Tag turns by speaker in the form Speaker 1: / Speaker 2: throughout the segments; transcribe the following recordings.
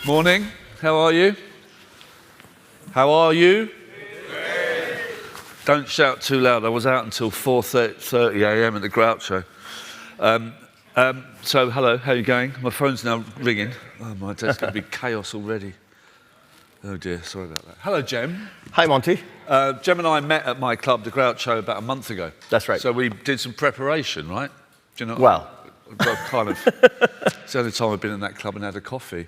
Speaker 1: Morning. How are you? How are you? Don't shout too loud. I was out until 4:30 a.m. at the Groucho. So, hello, how are you going? My phone's now ringing. Oh my, there's going to be chaos already. Oh dear, sorry about that. Hello, Cem.
Speaker 2: Hi, Monty.
Speaker 1: Cem and I met at my club, the Groucho, about a month ago.
Speaker 2: That's right.
Speaker 1: So we did some preparation, right? Do you know?
Speaker 2: Well,
Speaker 1: kind of. It's the only time I've been in that club and had a coffee.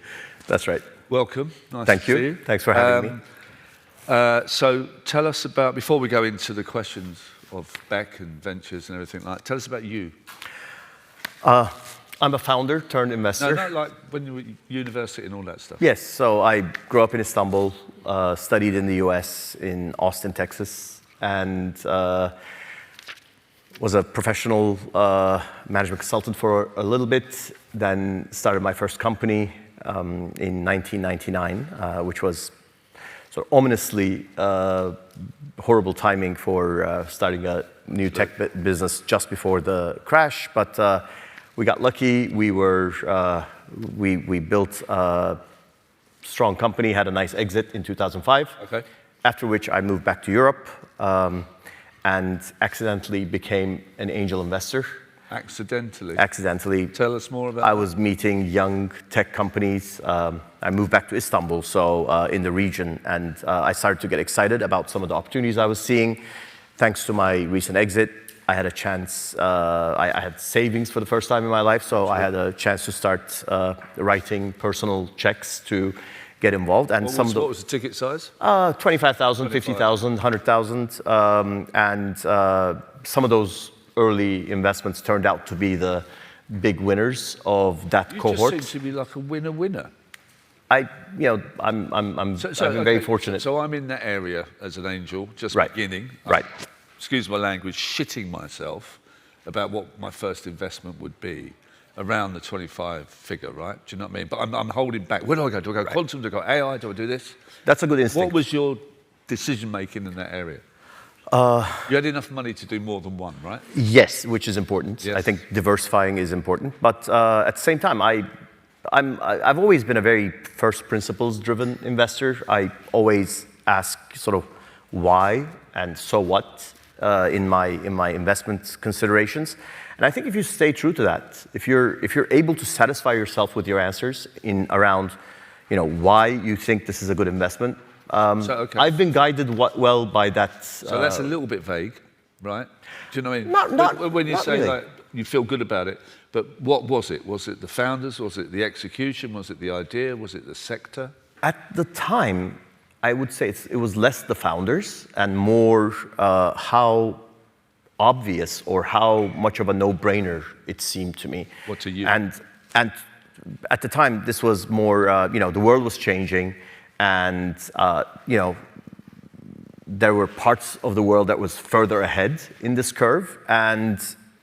Speaker 2: That's right.
Speaker 1: Welcome. Nice
Speaker 2: Thank
Speaker 1: to
Speaker 2: you.
Speaker 1: see you.
Speaker 2: Thanks for having me.
Speaker 1: So tell us about, before we go into the questions of Bek and Ventures and everything like that, tell us about you.
Speaker 2: I'm a founder turned investor.
Speaker 1: No, like when you were at university and all that stuff.
Speaker 2: Yes, so I grew up in Istanbul, studied in the US, in Austin, Texas, and was a professional management consultant for a little bit, then started my first company in 1999, which was sort of ominously horrible timing for starting a new tech business just before the crash, but we got lucky. We built a strong company, had a nice exit in 2005.
Speaker 1: Okay.
Speaker 2: After which I moved back to Europe and accidentally became an angel investor.
Speaker 1: Accidentally?
Speaker 2: Accidentally.
Speaker 1: Tell us more about
Speaker 2: I was meeting young tech companies. I moved back to Istanbul, so in the region, and I started to get excited about some of the opportunities I was seeing. Thanks to my recent exit, I had a chance, I had savings for the first time in my life, so I had a chance to start writing personal checks to get involved. And
Speaker 1: what was the ticket size?
Speaker 2: 25,000, 50,000, 100,000, and some of those early investments turned out to be the big winners of that cohort.
Speaker 1: You just seem to be like a winner.
Speaker 2: I'm very fortunate.
Speaker 1: So I'm in that area as an angel, just
Speaker 2: Right.
Speaker 1: beginning.
Speaker 2: Right.
Speaker 1: Excuse my language, shitting myself about what my first investment would be around the 25 figure, right? Do you know what I mean? But I'm holding back. Where do I go? Do I go quantum? Do I go AI? Do I do this?
Speaker 2: That's a good instinct.
Speaker 1: What was your decision making in that area? You had enough money to do more than one, right?
Speaker 2: Yes, which is important.
Speaker 1: Yes.
Speaker 2: I think diversifying is important. But at the same time, I've always been a very first principles driven investor. I always ask sort of why and so what in my investment considerations. And I think if you stay true to that, if you're able to satisfy yourself with your answers in around, why you think this is a good investment.
Speaker 1: Okay.
Speaker 2: I've been guided well by that.
Speaker 1: So that's a little bit vague, right? Do you know what I mean?
Speaker 2: Not
Speaker 1: when you say
Speaker 2: really.
Speaker 1: like you feel good about it, but what was it? Was it the founders? Was it the execution? Was it the idea? Was it the sector?
Speaker 2: At the time, I would say it was less the founders and more how obvious or how much of a no-brainer it seemed to me.
Speaker 1: What to you?
Speaker 2: And at the time, this was more, the world was changing, and there were parts of the world that was further ahead in this curve, and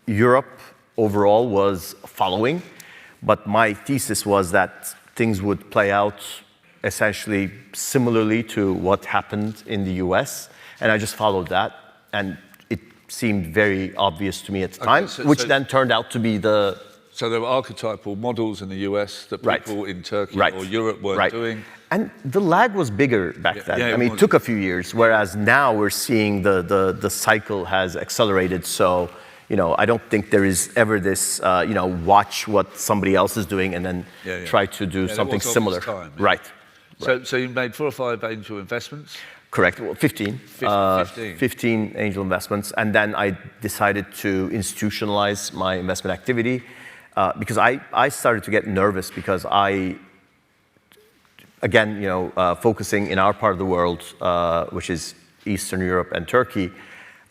Speaker 2: Europe overall was following. But my thesis was that things would play out essentially similarly to what happened in the US, and I just followed that, and it seemed very obvious to me at the time, which then turned out to be the...
Speaker 1: So there were archetypal models in the US that people in Turkey or Europe weren't doing.
Speaker 2: And the lag was bigger back then.
Speaker 1: Yeah,
Speaker 2: I mean, it took a few years, whereas now we're seeing the cycle has accelerated. So, I don't think there is ever this, watch what somebody else is doing and then try to do something similar.
Speaker 1: Time,
Speaker 2: Right.
Speaker 1: So you made 4 or 5 angel investments?
Speaker 2: Correct. Well, 15. 15 angel investments. And then I decided to institutionalize my investment activity because I started to get nervous because focusing in our part of the world, which is Eastern Europe and Turkey,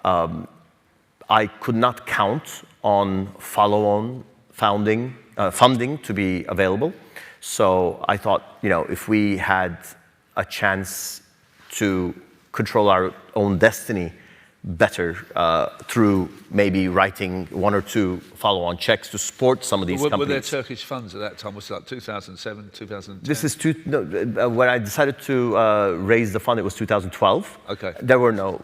Speaker 2: I could not count on follow-on funding to be available. So I thought, if we had a chance to control our own destiny better through maybe writing 1 or 2 follow-on checks to support some of these companies.
Speaker 1: Were there Turkish funds at that time? Was it like 2007, 2010?
Speaker 2: This is when I decided to raise the fund, it was 2012.
Speaker 1: Okay.
Speaker 2: There were no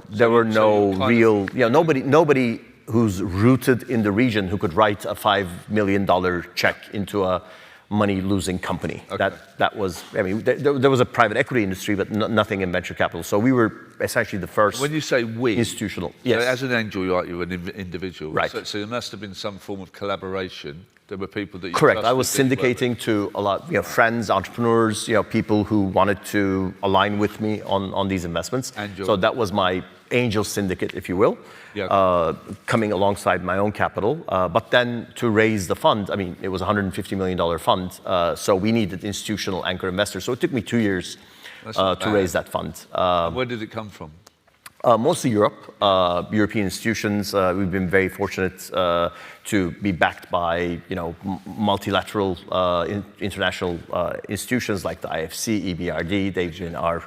Speaker 2: real, nobody who's rooted in the region who could write a $5 million check into a money-losing company.
Speaker 1: Okay.
Speaker 2: That was, I mean, there was a private equity industry, but nothing in venture capital. So we were essentially the first
Speaker 1: When you say we,
Speaker 2: institutional. Yes.
Speaker 1: so as an angel, you were an individual.
Speaker 2: Right.
Speaker 1: So there must have been some form of collaboration. There were people that you
Speaker 2: Correct. I
Speaker 1: trusted
Speaker 2: was
Speaker 1: that you worked with.
Speaker 2: syndicating to a lot, friends, entrepreneurs, people who wanted to align with me on these investments. So that was my angel syndicate, if you will, coming alongside my own capital. But then to raise the fund, I mean, it was a $150 million fund. So we needed institutional anchor investors. So it took me 2 years to raise that fund.
Speaker 1: Where did it come from?
Speaker 2: Mostly Europe, European institutions. We've been very fortunate to be backed by, multilateral international institutions like the IFC, EBRD. They've been our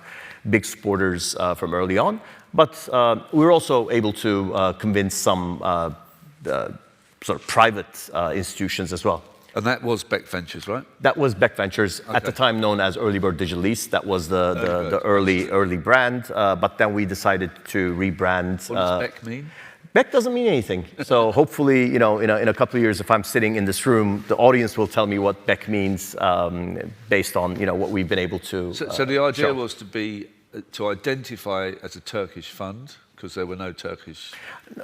Speaker 2: big supporters from early on. But we were also able to convince some sort of private institutions as well.
Speaker 1: And that was Bek Ventures, right?
Speaker 2: That was Bek Ventures, at the time known as Early Bird Digital Lease. That was the early brand. But then we decided to rebrand.
Speaker 1: What does Bek mean?
Speaker 2: Bek doesn't mean anything. So hopefully, in a couple of years, if I'm sitting in this room, the audience will tell me what Bek means based on what we've been able to.
Speaker 1: So the idea
Speaker 2: show.
Speaker 1: was to identify as a Turkish fund, because there were no Turkish.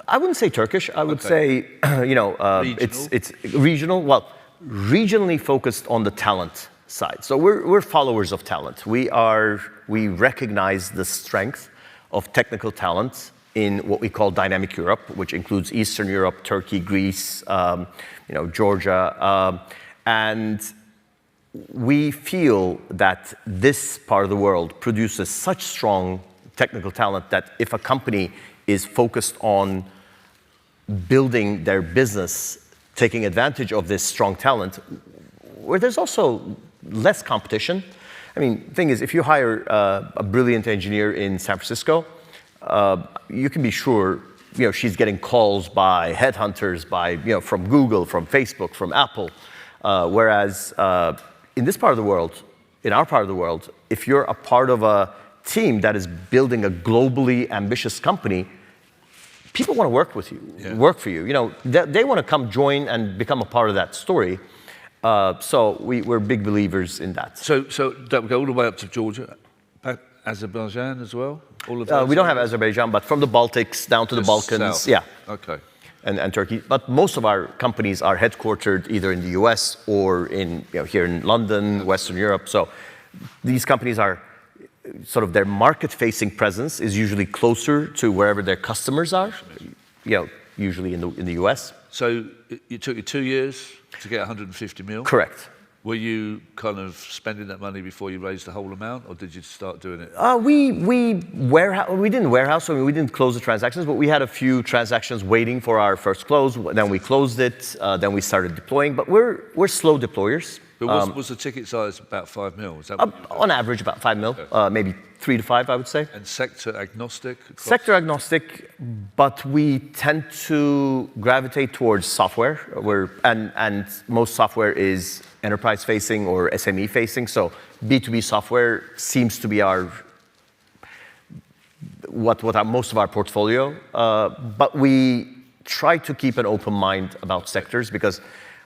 Speaker 2: I wouldn't say Turkish. I would say, it's regional. Well, regionally focused on the talent side. So we're followers of talent. We recognize the strength of technical talent in what we call dynamic Europe, which includes Eastern Europe, Turkey, Greece, Georgia, and we feel that this part of the world produces such strong technical talent that if a company is focused on building their business, taking advantage of this strong talent, where there's also less competition. I mean, the thing is, if you hire a brilliant engineer in San Francisco, you can be sure, she's getting calls by headhunters, from Google, from Facebook, from Apple. Whereas in this part of the world, in our part of the world, if you're a part of a team that is building a globally ambitious company, people want to work with you, work for you. They want to come join and become a part of that story. So we're big believers in that.
Speaker 1: So that would go all the way up to Georgia, Azerbaijan as well? All of those
Speaker 2: we don't have Azerbaijan, but from the Baltics down to the Balkans,
Speaker 1: south.
Speaker 2: yeah.
Speaker 1: Okay.
Speaker 2: And Turkey. But most of our companies are headquartered either in the US or in here in London, Western Europe. So these companies are sort of their market-facing presence is usually closer to wherever their customers are, usually in the US. So
Speaker 1: it took you 2 years to get 150 mil?
Speaker 2: Correct.
Speaker 1: Were you kind of spending that money before you raised the whole amount, or did you start doing it?
Speaker 2: We didn't warehouse. I mean, we didn't close the transactions, but we had a few transactions waiting for our first close. Then we closed it. Then we started deploying. But we're slow deployers.
Speaker 1: But was the ticket size about 5 mil? Is that
Speaker 2: on average, about 5 mil, maybe 3 to 5, I would say.
Speaker 1: And sector agnostic?
Speaker 2: Sector agnostic, but we tend to gravitate towards software. And most software is enterprise facing or SME facing. So B2B software seems to be most of our portfolio. But we try to keep an open mind about sectors because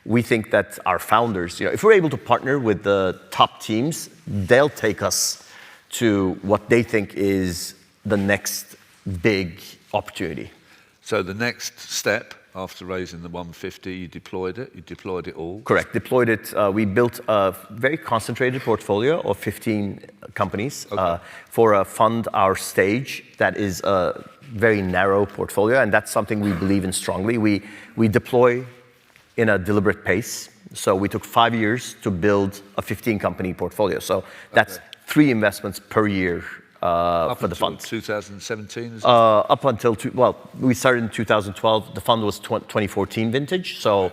Speaker 2: we think that our founders, if we're able to partner with the top teams, they'll take us to what they think is the next big opportunity.
Speaker 1: So the next step after raising the 150, you deployed it all?
Speaker 2: Correct, deployed it. We built a very concentrated portfolio of 15 companies for a fund our stage that is a very narrow portfolio, and that's something we believe in strongly. We deploy in a deliberate pace. So we took 5 years to build a 15-company portfolio. So that's 3 investments per year for the fund.
Speaker 1: 2017?
Speaker 2: Up until, we started in 2012. The fund was 2014 vintage, so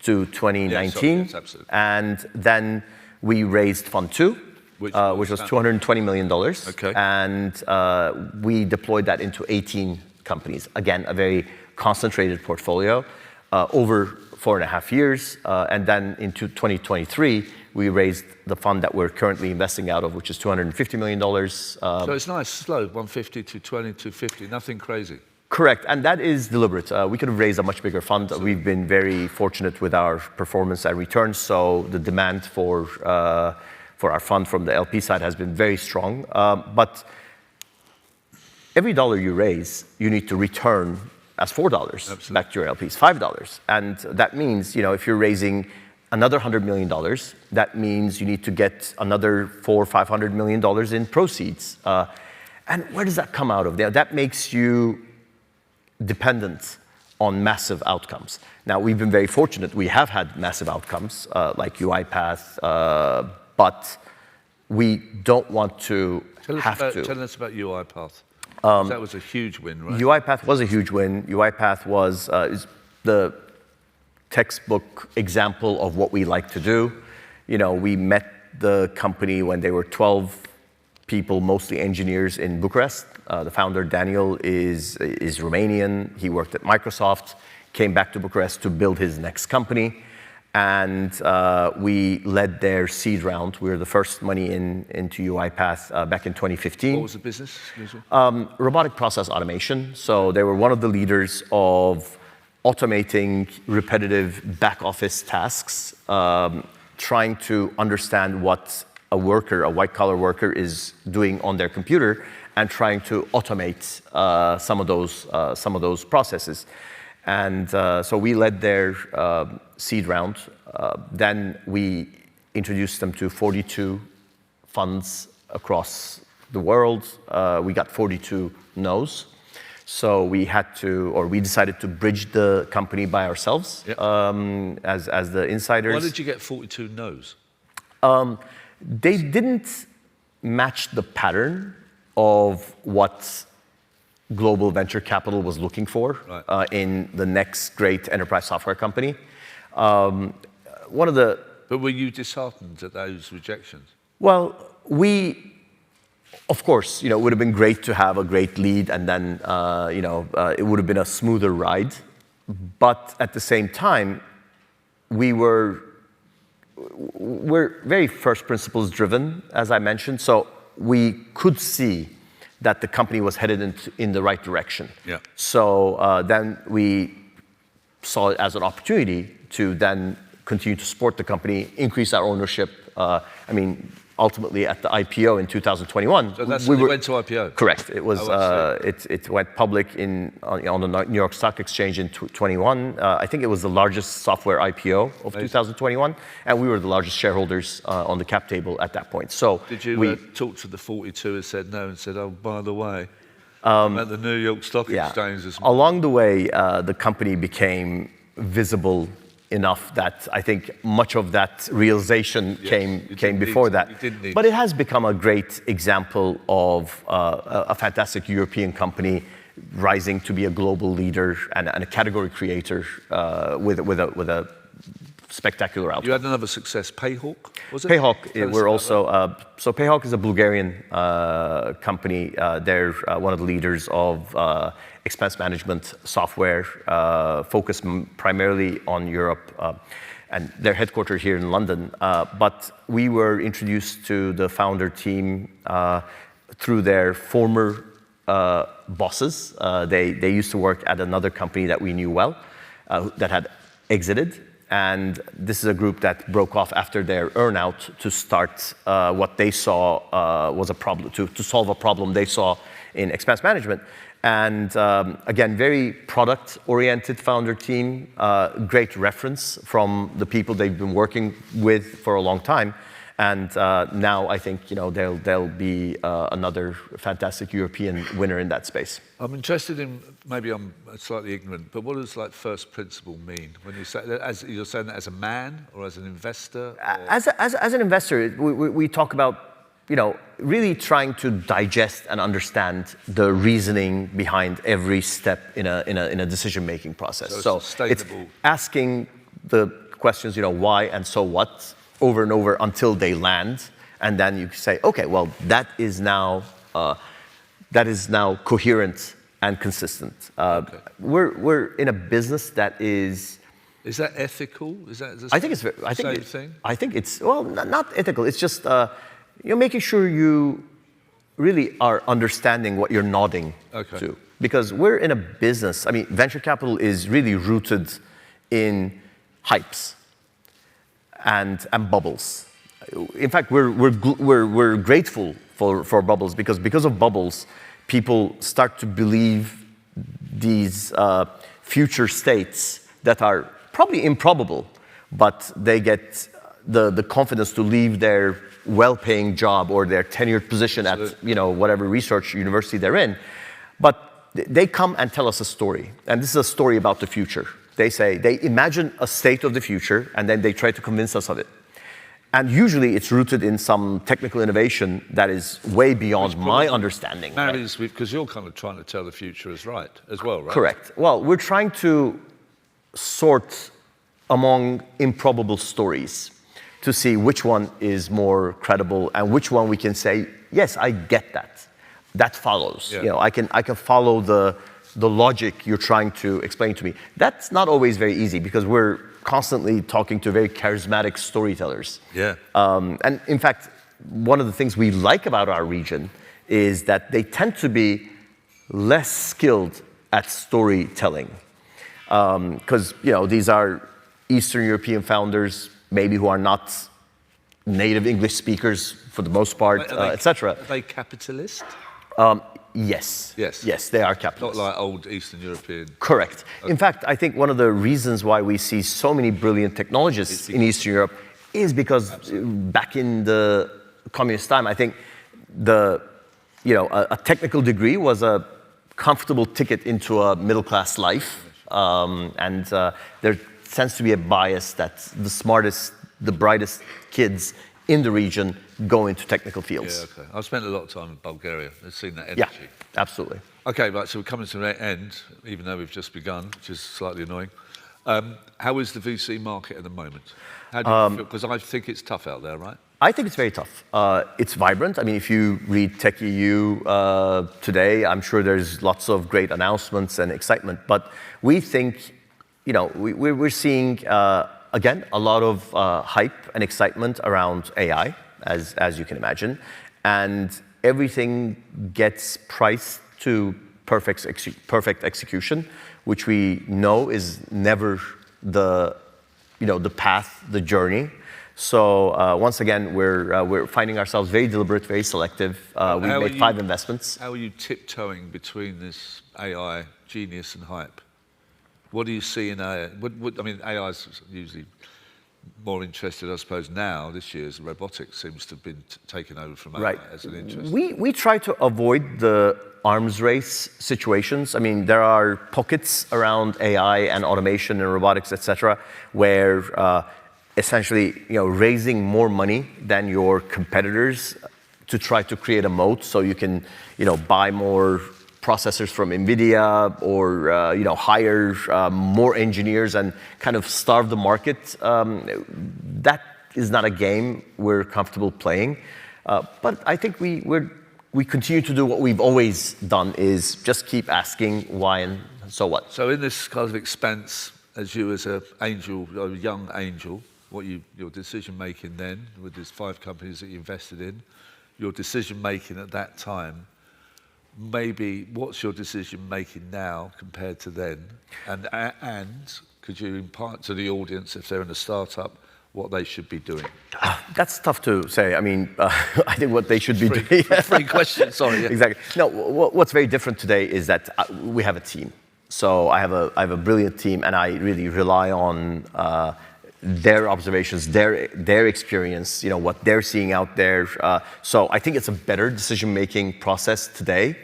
Speaker 2: to 2019.
Speaker 1: Yes, absolutely.
Speaker 2: And then we raised Fund 2, which was $220 million.
Speaker 1: Okay.
Speaker 2: And we deployed that into 18 companies. Again, a very concentrated portfolio over 4.5 years. And then into 2023, we raised the fund that we're currently investing out of, which is $250 million.
Speaker 1: So it's nice, slow, 150, 220, 250, nothing crazy.
Speaker 2: Correct, and that is deliberate. We could have raised a much bigger fund. Absolutely. We've been very fortunate with our performance and returns, so the demand for our fund from the LP side has been very strong. But every dollar you raise, you need to return as $4 Absolutely. Back to your LPs, $5. And that means, if you're raising another $100 million, that means you need to get another $400 or $500 million in proceeds. And where does that come out of? That makes you dependent on massive outcomes. Now, we've been very fortunate. We have had massive outcomes, like UiPath, but we don't want to
Speaker 1: Tell us about UiPath. That was a huge win, right?
Speaker 2: UiPath was a huge win. UiPath was is the textbook example of what we like to do. We met the company when they were 12 people, mostly engineers in Bucharest. The founder, Daniel, is Romanian. He worked at Microsoft, came back to Bucharest to build his next company. And we led their seed round. We were the first money into UiPath back in 2015.
Speaker 1: What was the business?
Speaker 2: Robotic process automation. So they were one of the leaders of automating repetitive back office tasks, trying to understand what a white collar worker is doing on their computer, and trying to automate some of those processes. And so we led their seed round. Then we introduced them to 42 funds across the world. We got 42 no's. So we decided to bridge the company by ourselves. Yep. As the insiders.
Speaker 1: Why did you get 42 no's?
Speaker 2: They didn't match the pattern of what global venture capital was looking for in the next great enterprise software company.
Speaker 1: But were you disheartened at those rejections?
Speaker 2: Well, of course, it would have been great to have a great lead, and then, it would have been a smoother ride. But at the same time, we're very first principles driven, as I mentioned. So we could see that the company was headed in the right direction.
Speaker 1: Yeah.
Speaker 2: So then we saw it as an opportunity to then continue to support the company, increase our ownership. Ultimately at the IPO in 2021.
Speaker 1: So that's when we went to IPO?
Speaker 2: Correct. It was. It went public on the New York Stock Exchange in 2021. I think it was the largest software IPO of 2021, and we were the largest shareholders on the cap table at that point. So
Speaker 1: did you talk to the 42 and said no, and said, oh, by the way, I'm at the New York Stock Exchange this morning?
Speaker 2: Along the way, the company became visible enough that I think much of that realization came before that. But it has become a great example of a fantastic European company rising to be a global leader and a category creator with a spectacular outcome.
Speaker 1: You had another success, Payhawk, was it?
Speaker 2: Payhawk, we're also, so Payhawk is a Bulgarian company. They're one of the leaders of expense management software, focused primarily on Europe, and they're headquartered here in London. But we were introduced to the founder team through their former bosses. They used to work at another company that we knew well, that had exited. And this is a group that broke off after their earnout to start what they saw was a problem, to solve a problem they saw in expense management. And again, very product-oriented founder team, great reference from the people they've been working with for a long time. And now I think they'll be another fantastic European winner in that space.
Speaker 1: I'm interested in, maybe I'm slightly ignorant, but what does first principle mean? When you say that, you're saying that as a man or as an investor?
Speaker 2: As an investor, we talk about really trying to digest and understand the reasoning behind every step in a decision-making process. So it's asking the questions, why and so what, over and over until they land, and then you say, okay, well, that is now coherent and consistent. Okay. We're in a business that is.
Speaker 1: Is that ethical? Is that
Speaker 2: I think it's
Speaker 1: same thing?
Speaker 2: I think it's not ethical. It's just making sure you really are understanding what you're nodding to. because we're in a business. I mean, venture capital is really rooted in hypes and bubbles. In fact, we're grateful for bubbles because of bubbles, people start to believe these future states that are probably improbable, but they get the confidence to leave their well-paying job or their tenured position at whatever research university they're in. But they come and tell us a story, and this is a story about the future. They imagine a state of the future, and then they try to convince us of it. And usually it's rooted in some technical innovation that is way beyond my understanding.
Speaker 1: Marries because you're kind of trying to tell the future as well, right?
Speaker 2: Correct. Well, we're trying to sort among improbable stories to see which one is more credible and which one we can say, yes, I get that. That follows.
Speaker 1: Yeah.
Speaker 2: I can follow the logic you're trying to explain to me. That's not always very easy because we're constantly talking to very charismatic storytellers.
Speaker 1: Yeah.
Speaker 2: And in fact, one of the things we like about our region is that they tend to be less skilled at storytelling. Because these are Eastern European founders, maybe who are not native English speakers for the most part, etc.
Speaker 1: Are they capitalist?
Speaker 2: Yes.
Speaker 1: Yes.
Speaker 2: Yes, they are capitalists.
Speaker 1: Not like old Eastern European.
Speaker 2: Correct. Okay. In fact, I think one of the reasons why we see so many brilliant technologists in Eastern Europe is because back in the communist time, I think a technical degree was a comfortable ticket into a middle-class life. And there tends to be a bias that the smartest, the brightest kids in the region go into technical fields.
Speaker 1: Yeah, okay. I've spent a lot of time in Bulgaria. I've seen that energy.
Speaker 2: Yeah, absolutely.
Speaker 1: Okay, right, so we're coming to the end, even though we've just begun, which is slightly annoying. How is the VC market at the moment? How do you feel? Because I think it's tough out there, right?
Speaker 2: I think it's very tough. It's vibrant. I mean, if you read Tech.eu today, I'm sure there's lots of great announcements and excitement. But we think, we're seeing, again, a lot of hype and excitement around AI, as you can imagine. And everything gets priced to perfect execution, which we know is never the path, the journey. So once again, we're finding ourselves very deliberate, very selective. We've made 5 investments.
Speaker 1: How are you tiptoeing between this AI genius and hype? What do you see in AI? I mean, AI is usually more interested, I suppose, now, this year, as robotics seems to have been taken over from AI as an interest.
Speaker 2: We try to avoid the arms race situations. I mean, there are pockets around AI and automation and robotics, etc., where essentially, raising more money than your competitors to try to create a moat so you can, buy more processors from NVIDIA or, hire more engineers and kind of starve the market. That is not a game we're comfortable playing. But I think we continue to do what we've always done, is just keep asking why and so what.
Speaker 1: So in this kind of expanse, as you as a young angel, your decision making then with these 5 companies that you invested in, your decision making at that time, maybe what's your decision making now compared to then? And could you impart to the audience, if they're in a startup, what they should be doing?
Speaker 2: That's tough to say. I mean, I think what they should be doing.
Speaker 1: 3 questions, sorry. Yeah.
Speaker 2: Exactly. No, what's very different today is that we have a team. So I have a brilliant team, and I really rely on their observations, their experience, what they're seeing out there. So I think it's a better decision-making process today.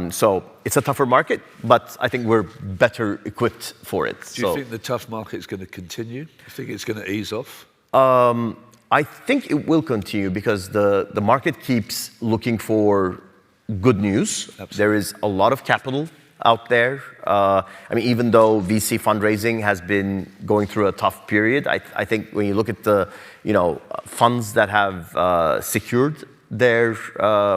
Speaker 2: So it's a tougher market, but I think we're better equipped for it.
Speaker 1: Do you think the tough market is going to continue? Do you think it's going to ease off?
Speaker 2: I think it will continue because the market keeps looking for good news.
Speaker 1: Absolutely.
Speaker 2: There is a lot of capital out there. I mean, even though VC fundraising has been going through a tough period, I think when you look at the funds that have secured their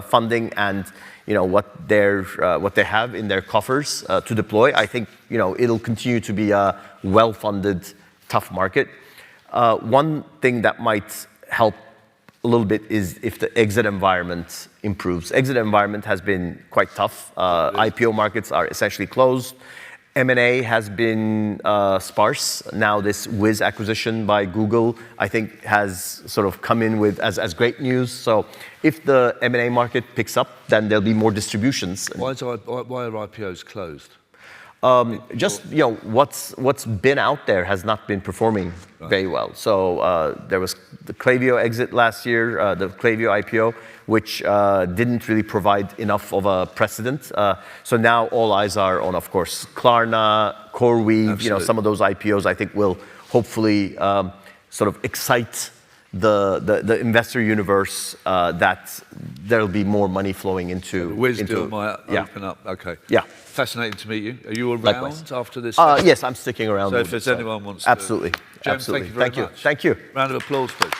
Speaker 2: funding and what they have in their coffers to deploy, I think it'll continue to be a well-funded, tough market. One thing that might help a little bit is if the exit environment improves. Exit environment has been quite tough. IPO markets are essentially closed. M&A has been sparse. Now this Wiz acquisition by Google, I think, has sort of come in with as great news. So if the M&A market picks up, then there'll be more distributions.
Speaker 1: Why are IPOs closed?
Speaker 2: Just what's been out there has not been performing very well. So there was the Klaviyo exit last year, the Klaviyo IPO, which didn't really provide enough of a precedent. So now all eyes are on, of course, Klarna, CoreWeave.
Speaker 1: Absolutely.
Speaker 2: Some of those IPOs I think will hopefully sort of excite the investor universe that there'll be more money flowing into.
Speaker 1: The Wiz deal might open up. Okay.
Speaker 2: Yeah.
Speaker 1: Fascinating to meet you. Are you around
Speaker 2: Likewise.
Speaker 1: after this?
Speaker 2: Yes, I'm sticking around.
Speaker 1: So if there's anyone wants
Speaker 2: absolutely.
Speaker 1: to. Cem,
Speaker 2: Absolutely.
Speaker 1: thank you very much.
Speaker 2: Thank you.
Speaker 1: Round of applause, please.